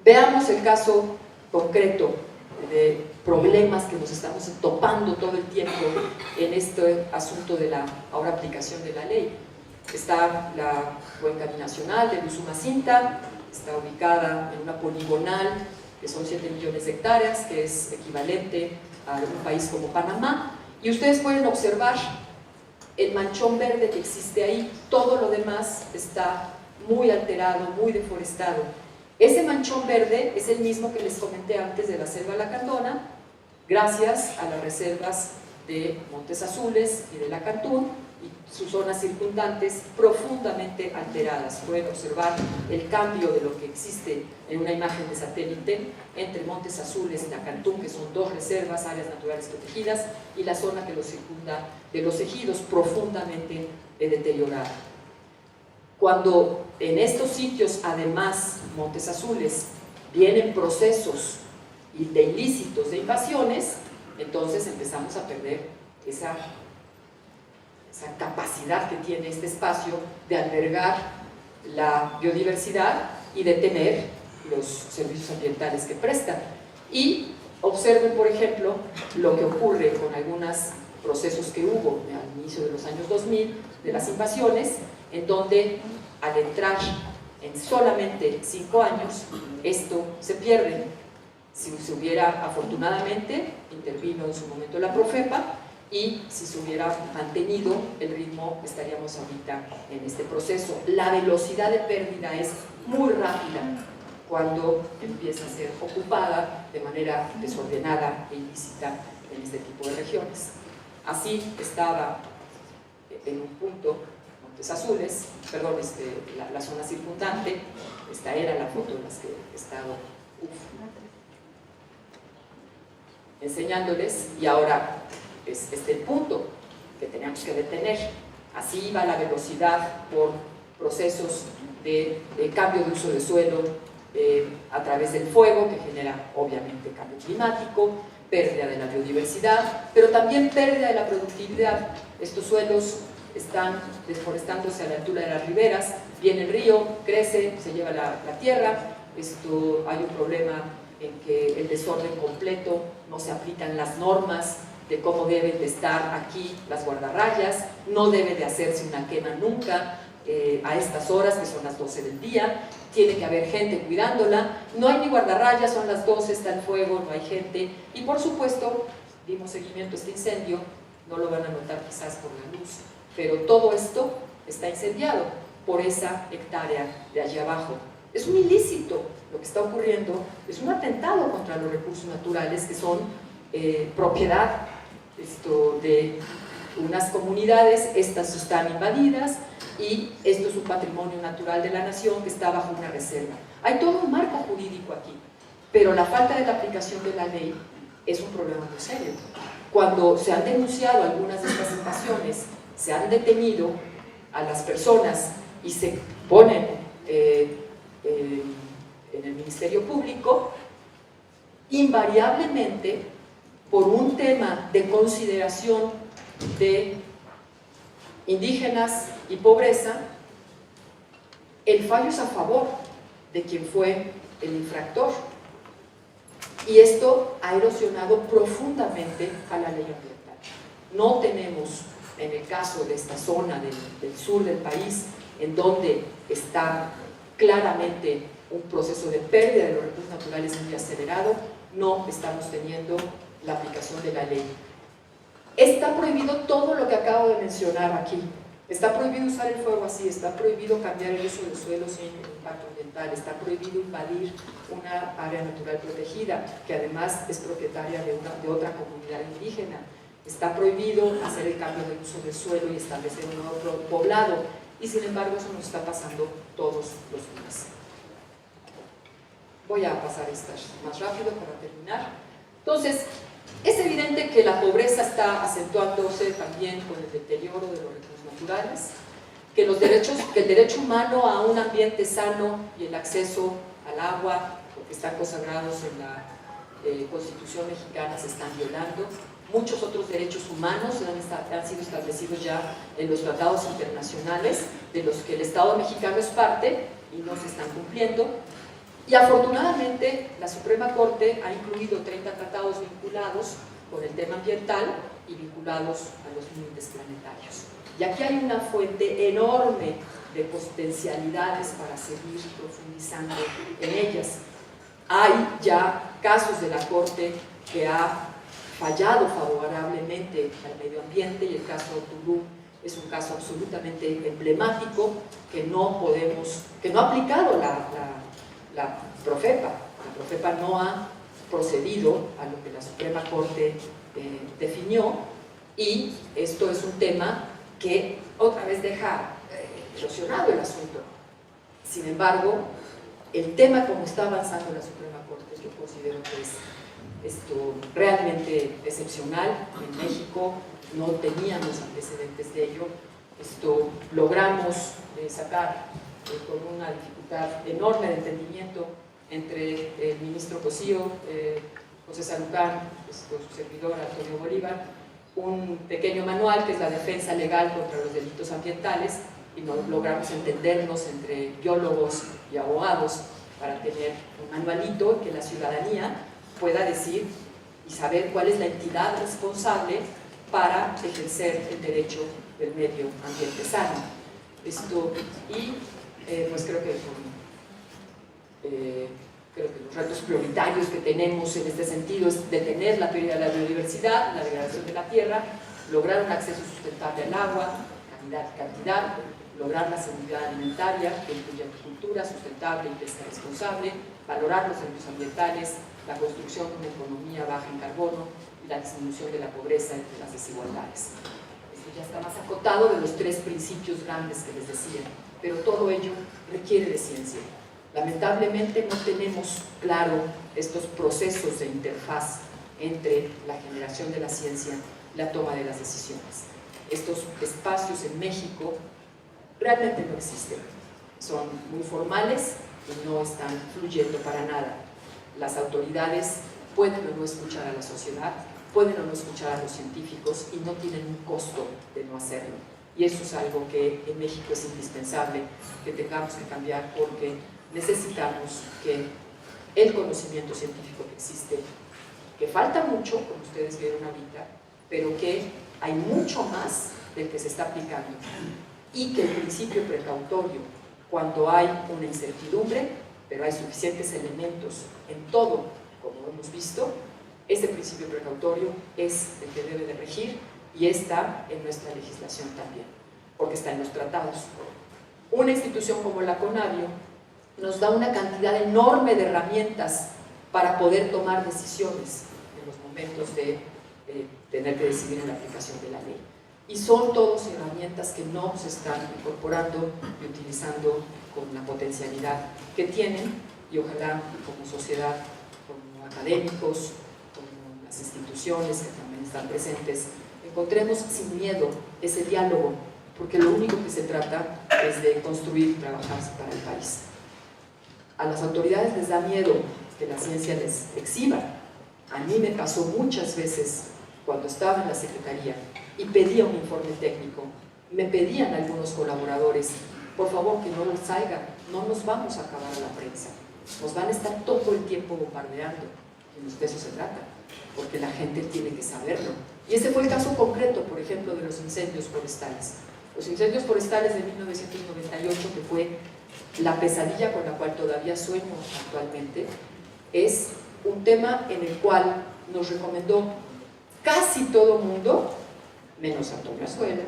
Veamos el caso concreto de problemas que nos estamos topando todo el tiempo en este asunto de la ahora aplicación de la ley. Está la cuenca binacional de Usumacinta, está ubicada en una poligonal que son 7 millones de hectáreas, que es equivalente a un país como Panamá, y ustedes pueden observar el manchón verde que existe ahí. Todo lo demás está muy alterado, muy deforestado. Ese manchón verde es el mismo que les comenté antes de la selva lacandona, gracias a las reservas de Montes Azules y de Lacantún y sus zonas circundantes profundamente alteradas. Pueden observar el cambio de lo que existe en una imagen de satélite entre Montes Azules y Lacantún, que son dos reservas, áreas naturales protegidas, y la zona que los circunda de los ejidos profundamente deteriorada. Cuando en estos sitios, además, Montes Azules, vienen procesos de ilícitos de invasiones, entonces empezamos a perder esa capacidad que tiene este espacio de albergar la biodiversidad y de tener los servicios ambientales que prestan. Y observen, por ejemplo, lo que ocurre con algunos procesos que hubo al inicio de los años 2000 de las invasiones, en donde al entrar en solamente 5 años, esto se pierde. Si se hubiera, afortunadamente, intervino en su momento la Profepa, y si se hubiera mantenido el ritmo, estaríamos ahorita en este proceso. La velocidad de pérdida es muy rápida cuando empieza a ser ocupada de manera desordenada e ilícita en este tipo de regiones. Así estaba en un punto Montes Azules, perdón, la zona circundante. Esta era la foto en la que he estado enseñándoles, y ahora es el punto que tenemos que detener. Así va la velocidad por procesos de cambio de uso de suelo a través del fuego, que genera obviamente cambio climático, pérdida de la biodiversidad, pero también pérdida de la productividad. Estos suelos están deforestándose a la altura de las riberas, viene el río, crece, se lleva la tierra. Hay un problema en que el desorden completo, no se aplican las normas de cómo deben de estar aquí las guardarrayas, no debe de hacerse una quema nunca a estas horas, que son las 12 del día, tiene que haber gente cuidándola, no hay ni guardarrayas, son las 12, está el fuego, no hay gente, y por supuesto, dimos seguimiento a este incendio, no lo van a notar quizás por la luz, pero todo esto está incendiado por esa hectárea de allí abajo. Es un ilícito lo que está ocurriendo, es un atentado contra los recursos naturales que son propiedad de unas comunidades. Estas están invadidas y esto es un patrimonio natural de la nación que está bajo una reserva. Hay todo un marco jurídico aquí, pero la falta de la aplicación de la ley es un problema muy serio. Cuando se han denunciado algunas de estas invasiones, se han detenido a las personas y se ponen en el Ministerio Público, invariablemente por un tema de consideración de indígenas y pobreza, el fallo es a favor de quien fue el infractor, y esto ha erosionado profundamente a la ley ambiental. No tenemos, en el caso de esta zona del sur del país, en donde está claramente un proceso de pérdida de los recursos naturales muy acelerado, no estamos teniendo la aplicación de la ley. Está prohibido todo lo que acabo de mencionar aquí. Está prohibido usar el fuego así, está prohibido cambiar el uso del suelo sin impacto ambiental, está prohibido invadir una área natural protegida, que además es propietaria de otra comunidad indígena. Está prohibido hacer el cambio de uso del suelo y establecer un nuevo poblado, y sin embargo eso nos está pasando todos los días. Voy a pasar estas más rápido para terminar. Entonces, es evidente que la pobreza está acentuándose también con el deterioro de los recursos naturales, que el derecho humano a un ambiente sano y el acceso al agua, porque están consagrados en la Constitución mexicana, se están violando. Muchos otros derechos humanos han sido establecidos ya en los tratados internacionales, de los que el Estado mexicano es parte y no se están cumpliendo. Y afortunadamente la Suprema Corte ha incluido 30 tratados vinculados con el tema ambiental y vinculados a los límites planetarios. Y aquí hay una fuente enorme de potencialidades para seguir profundizando en ellas. Hay ya casos de la Corte que ha fallado favorablemente al medio ambiente, y el caso Tulum es un caso absolutamente emblemático que no ha aplicado la Profepa. La Profepa no ha procedido a lo que la Suprema Corte definió, y esto es un tema que otra vez deja erosionado el asunto. Sin embargo, el tema como está avanzando la Suprema Corte, yo considero que es esto realmente excepcional. En México no teníamos antecedentes de ello. Logramos sacar con una dificultad enorme de entendimiento entre el ministro Cosío, José Sarucán, su servidor Antonio Bolívar, un pequeño manual que es la defensa legal contra los delitos ambientales, y logramos entendernos entre biólogos y abogados para tener un manualito que la ciudadanía pueda decir y saber cuál es la entidad responsable para ejercer el derecho del medio ambiente sano. Pues creo que los retos prioritarios que tenemos en este sentido es detener la pérdida de la biodiversidad, la degradación de la tierra, lograr un acceso sustentable al agua, calidad y cantidad, lograr la seguridad alimentaria que incluye agricultura sustentable y pesca responsable, valorar los derechos ambientales, la construcción de una economía baja en carbono y la disminución de la pobreza y de las desigualdades. Esto ya está más acotado de los 3 principios grandes que les decía, pero todo ello requiere de ciencia. Lamentablemente no tenemos claro estos procesos de interfaz entre la generación de la ciencia y la toma de las decisiones. Estos espacios en México realmente no existen, son muy formales y no están fluyendo para nada. Las autoridades pueden o no escuchar a la sociedad, pueden o no escuchar a los científicos, y no tienen un costo de no hacerlo. Y eso es algo que en México es indispensable que tengamos que cambiar, porque necesitamos que el conocimiento científico que existe, que falta mucho, como ustedes vieron ahorita, pero que hay mucho más del que se está aplicando, y que el principio precautorio, cuando hay una incertidumbre, pero hay suficientes elementos en todo, como hemos visto, ese principio precautorio es el que debe de regir, y está en nuestra legislación también, porque está en los tratados. Una institución como la CONABIO nos da una cantidad enorme de herramientas para poder tomar decisiones en los momentos de tener que decidir en la aplicación de la ley. Y son todas herramientas que no se están incorporando y utilizando con la potencialidad que tienen, y ojalá como sociedad, como académicos, como las instituciones que también están presentes, encontremos sin miedo ese diálogo, porque lo único que se trata es de construir y trabajar para el país. A las autoridades les da miedo que la ciencia les exhiba. A mí me pasó muchas veces cuando estaba en la Secretaría y pedía un informe técnico, me pedían algunos colaboradores, por favor que no nos salga, no nos vamos a acabar a la prensa, nos van a estar todo el tiempo bombardeando, y de eso se trata, porque la gente tiene que saberlo. Y ese fue el caso concreto, por ejemplo, de los incendios forestales. Los incendios forestales de 1998, que fue la pesadilla con la cual todavía sueño actualmente, es un tema en el cual nos recomendó casi todo el mundo, menos Antonio Azuela,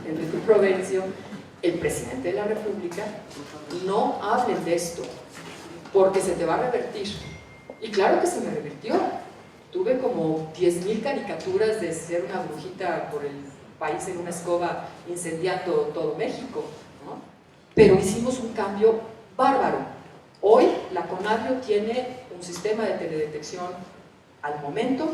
Enrique Provencio, el presidente de la República: no hablen de esto, porque se te va a revertir. Y claro que se me revirtió. Tuve como 10,000 caricaturas de ser una brujita por el país en una escoba incendiando todo México, ¿no? Pero hicimos un cambio bárbaro. Hoy la CONABIO tiene un sistema de teledetección al momento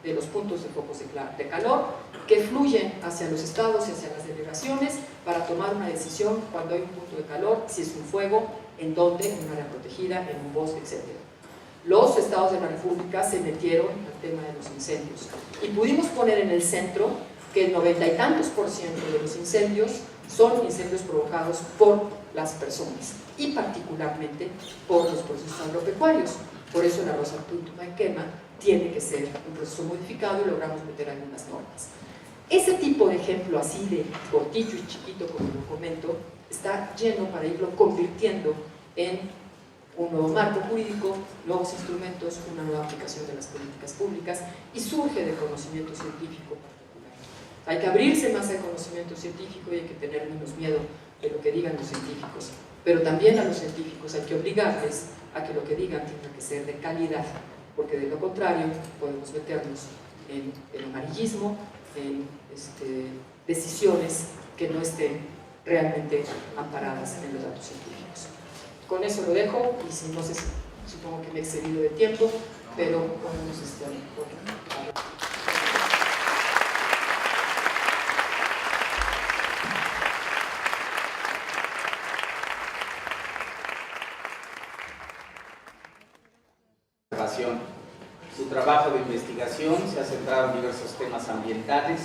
de los puntos de focos de calor que fluyen hacia los estados y hacia las delegaciones para tomar una decisión cuando hay un punto de calor, si es un fuego, en dónde, en un área protegida, en un bosque, etc. Los estados de la República se metieron al tema de los incendios y pudimos poner en el centro que el 90 y tantos % de los incendios son incendios provocados por las personas y particularmente por los procesos agropecuarios. Por eso el arroz autóctono en quema tiene que ser un proceso modificado y logramos meter algunas normas. Ese tipo de ejemplo así de cortillo y chiquito, como lo comento, está lleno para irlo convirtiendo en un nuevo marco jurídico, nuevos instrumentos, una nueva aplicación de las políticas públicas, y surge de conocimiento científico particular. Hay que abrirse más al conocimiento científico y hay que tener menos miedo de lo que digan los científicos. pero también a los científicos hay que obligarles a que lo que digan tenga que ser de calidad, porque de lo contrario podemos meternos en el amarillismo, en decisiones que no estén realmente amparadas en los datos científicos. Con eso lo dejo, y si no sé, supongo que me he excedido de tiempo, pero podemos Su trabajo de investigación se ha centrado en diversos temas ambientales,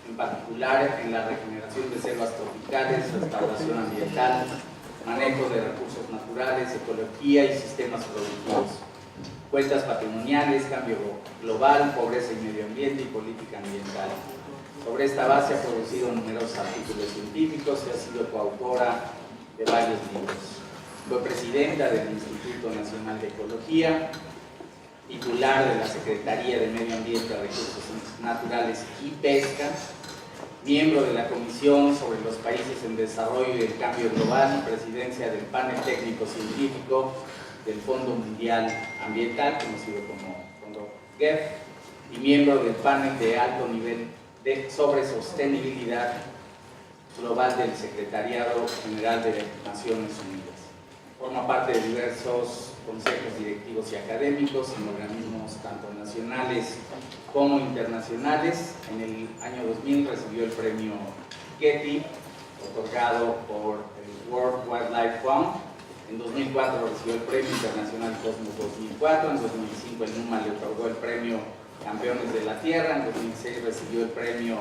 en particular en la regeneración de selvas tropicales, restauración ambiental, manejo de recursos naturales, ecología y sistemas productivos, cuentas patrimoniales, cambio global, pobreza y medio ambiente y política ambiental. Sobre esta base ha producido numerosos artículos científicos y ha sido coautora de varios libros. Fue presidenta del Instituto Nacional de Ecología, titular de la Secretaría de Medio Ambiente, Recursos Naturales y Pesca, miembro de la Comisión sobre los Países en Desarrollo y el Cambio Global y presidencia del Panel Técnico Científico del Fondo Mundial Ambiental, conocido como Fondo GEF, y miembro del panel de alto nivel sobre sostenibilidad global del Secretariado General de Naciones Unidas. Forma parte de diversos consejos directivos y académicos en organismos tanto nacionales como internacionales. En el año 2000 recibió el premio Getty, otorgado por el World Wildlife Fund. En 2004 recibió el Premio Internacional Cosmos 2004. En 2005 el NUMA le otorgó el premio Campeones de la Tierra. En 2006 recibió el premio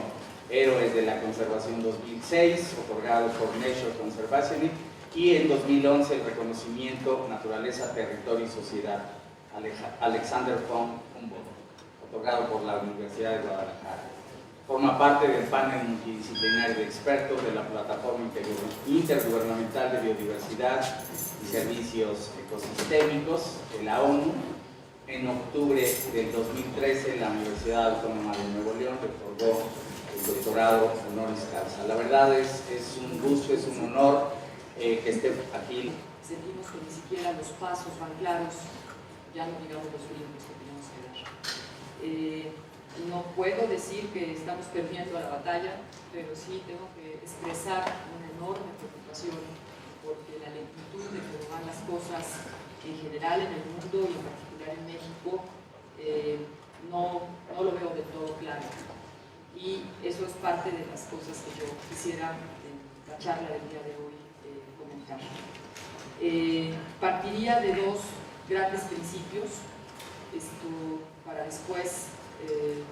Héroes de la Conservación 2006, otorgado por Nature Conservation. Y en 2011 el reconocimiento Naturaleza, Territorio y Sociedad Alexander von Humboldt, otorgado por la Universidad de Guadalajara. Forma parte del panel multidisciplinario de expertos de la Plataforma Intergubernamental de Biodiversidad y Servicios Ecosistémicos de la ONU. En octubre del 2013 la Universidad Autónoma de Nuevo León le otorgó el doctorado honoris causa. La verdad es un gusto, es un honor que esté aquí. Sentimos que ni siquiera los pasos van claros, ya no digamos los brincos que tenemos que dar. No puedo decir que estamos perdiendo la batalla, pero sí tengo que expresar una enorme preocupación porque la lentitud de cómo van las cosas en general en el mundo y en particular en México no lo veo del todo claro. Y eso es parte de las cosas que yo quisiera en la charla del día de hoy comentar. Partiría de dos grandes principios, para después,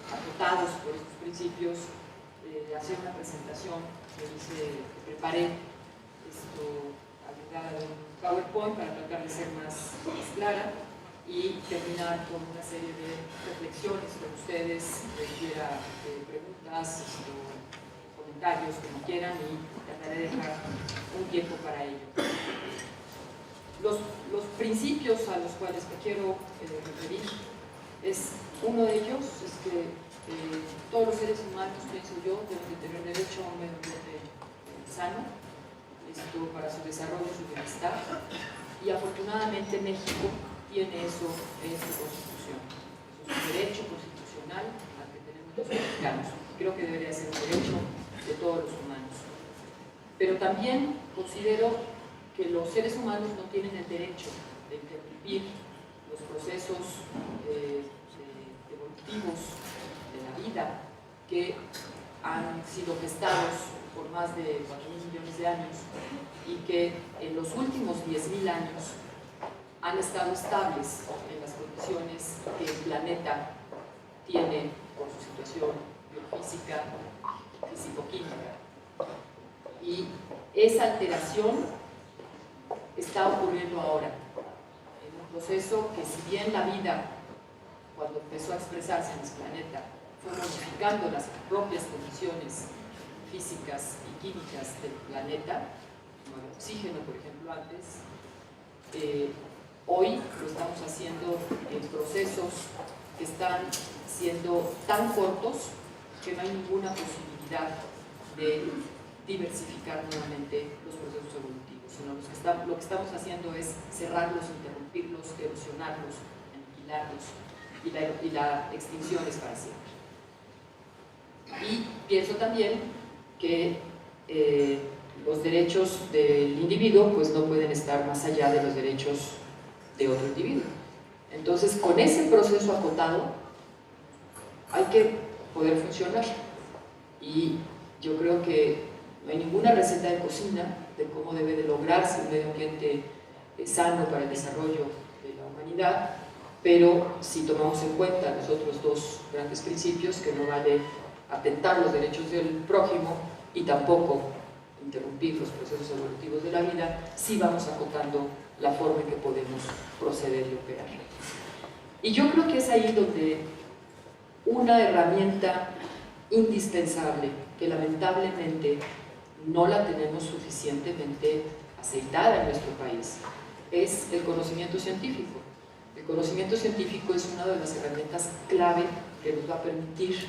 acotados por estos principios, hacer una presentación que preparé ayudada de un PowerPoint para tratar de ser más clara y terminar con una serie de reflexiones con ustedes, requiera preguntas, comentarios, como quieran, y trataré de dejar un tiempo para ello. Los principios a los cuales me quiero referir, uno de ellos es que todos los seres humanos, pienso yo, deben de tener derecho a un medio ambiente sano, para su desarrollo y su bienestar, y afortunadamente México tiene eso en su Constitución. Eso es un derecho constitucional al que tenemos los mexicanos. Creo que debería ser un derecho de todos los humanos. Pero también considero que los seres humanos no tienen el derecho de interrumpir los procesos evolutivos de la vida que han sido gestados por más de 4.000 millones de años y que en los últimos 10.000 años han estado estables en las condiciones que el planeta tiene por su situación biofísica, físico-química. Y esa alteración está ocurriendo ahora, en un proceso que, si bien la vida, cuando empezó a expresarse en nuestro planeta, fue modificando las propias condiciones físicas y químicas del planeta, como el oxígeno, por ejemplo, antes, hoy lo estamos haciendo en procesos que están siendo tan cortos que no hay ninguna posibilidad de diversificar nuevamente los procesos evolutivos. sino lo que estamos haciendo es cerrarlos, interrumpirlos, erosionarlos, aniquilarlos, y la extinción es para siempre. Y pienso también que los derechos del individuo pues no pueden estar más allá de los derechos de otro individuo. Entonces, con ese proceso acotado hay que poder funcionar. Y yo creo que no hay ninguna receta de cocina de cómo debe de lograrse un medio ambiente sano para el desarrollo de la humanidad, pero si tomamos en cuenta los otros dos grandes principios, que no vale atentar los derechos del prójimo y tampoco interrumpir los procesos evolutivos de la vida, sí vamos acotando la forma en que podemos proceder y operar. Y yo creo que es ahí donde una herramienta indispensable, que lamentablemente no la tenemos suficientemente aceitada en nuestro país, es el conocimiento científico. El conocimiento científico es una de las herramientas clave que nos va a permitir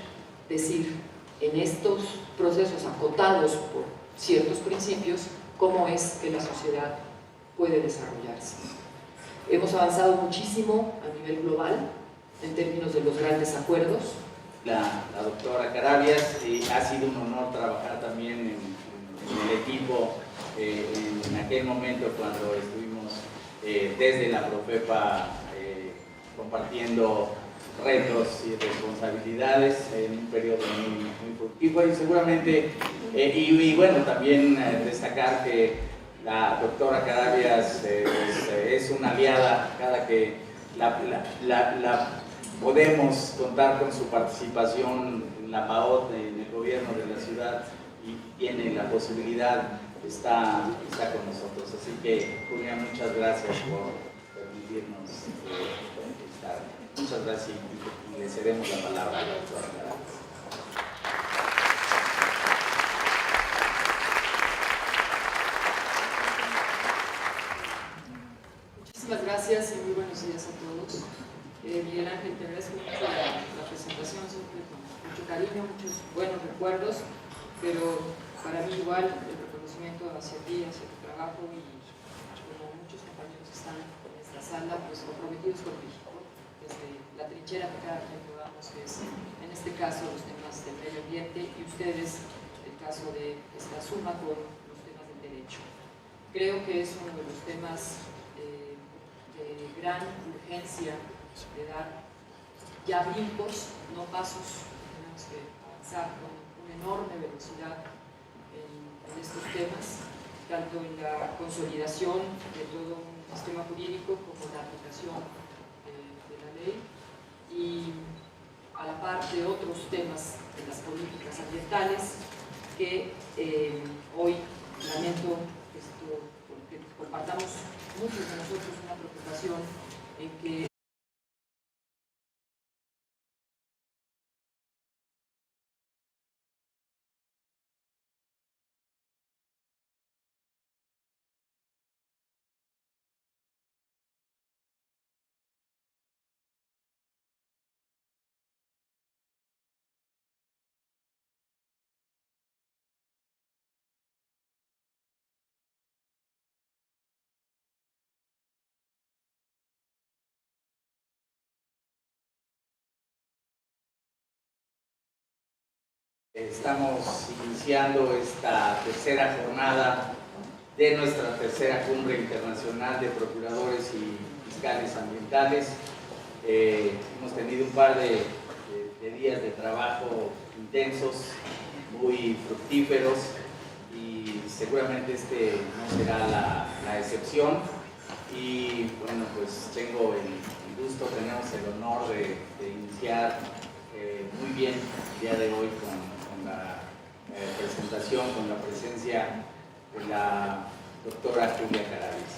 decir en estos procesos acotados por ciertos principios cómo es que la sociedad puede desarrollarse. Hemos avanzado muchísimo a nivel global en términos de los grandes acuerdos. La doctora Carabias, ha sido un honor trabajar también en el equipo en aquel momento cuando estuvimos desde la Profepa compartiendo retos y responsabilidades en un periodo muy productivo, y seguramente, bueno, también destacar que la doctora Carabias es una aliada cada que podemos contar con su participación en la PAOT, en el gobierno de la ciudad, y tiene la posibilidad, está con nosotros. Así que, Julia, muchas gracias por permitirnos estar. Muchas gracias y le cedemos la palabra a la doctora Carabias. Muchísimas gracias y muy buenos días a todos. Miguel Ángel, te agradezco mucho la presentación, siempre con mucho cariño, muchos buenos recuerdos, pero para mí igual el reconocimiento hacia ti, hacia tu trabajo, y como muchos compañeros que están en esta sala, pues comprometidos con México, desde la trinchera que cada quien podamos, que es en este caso los temas del medio ambiente, y ustedes el caso de esta suma con los temas del derecho. Creo que es uno de los temas de gran urgencia de dar ya brincos, no pasos. Tenemos que avanzar con una enorme velocidad en estos temas, tanto en la consolidación de todo un sistema jurídico como en la aplicación de la ley, y a la par de otros temas de las políticas ambientales que hoy lamento que compartamos muchos de nosotros una preocupación en que estamos iniciando esta tercera jornada de nuestra tercera cumbre internacional de procuradores y fiscales ambientales. Hemos tenido un par de días de trabajo intensos, muy fructíferos, y seguramente este no será la excepción. Y bueno, pues tengo el gusto, tenemos el honor de iniciar muy bien el día de hoy con la presentación, con la presencia de la doctora Julia Carabias.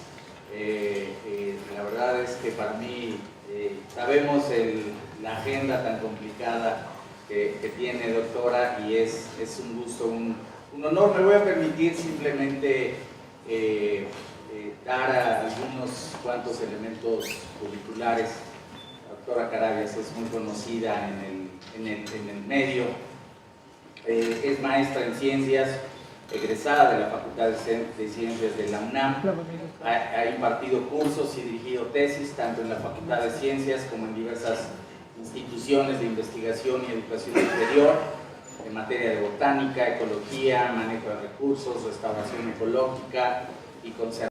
La verdad es que para mí, sabemos la agenda tan complicada que tiene, doctora, y es un gusto, un honor. Me voy a permitir simplemente dar algunos cuantos elementos curriculares. La doctora Carabias es muy conocida en el medio. Es maestra en ciencias egresada de la Facultad de Ciencias de la UNAM. Ha impartido cursos y dirigido tesis tanto en la Facultad de Ciencias como en diversas instituciones de investigación y educación superior en materia de botánica, ecología, manejo de recursos, restauración ecológica y conservación.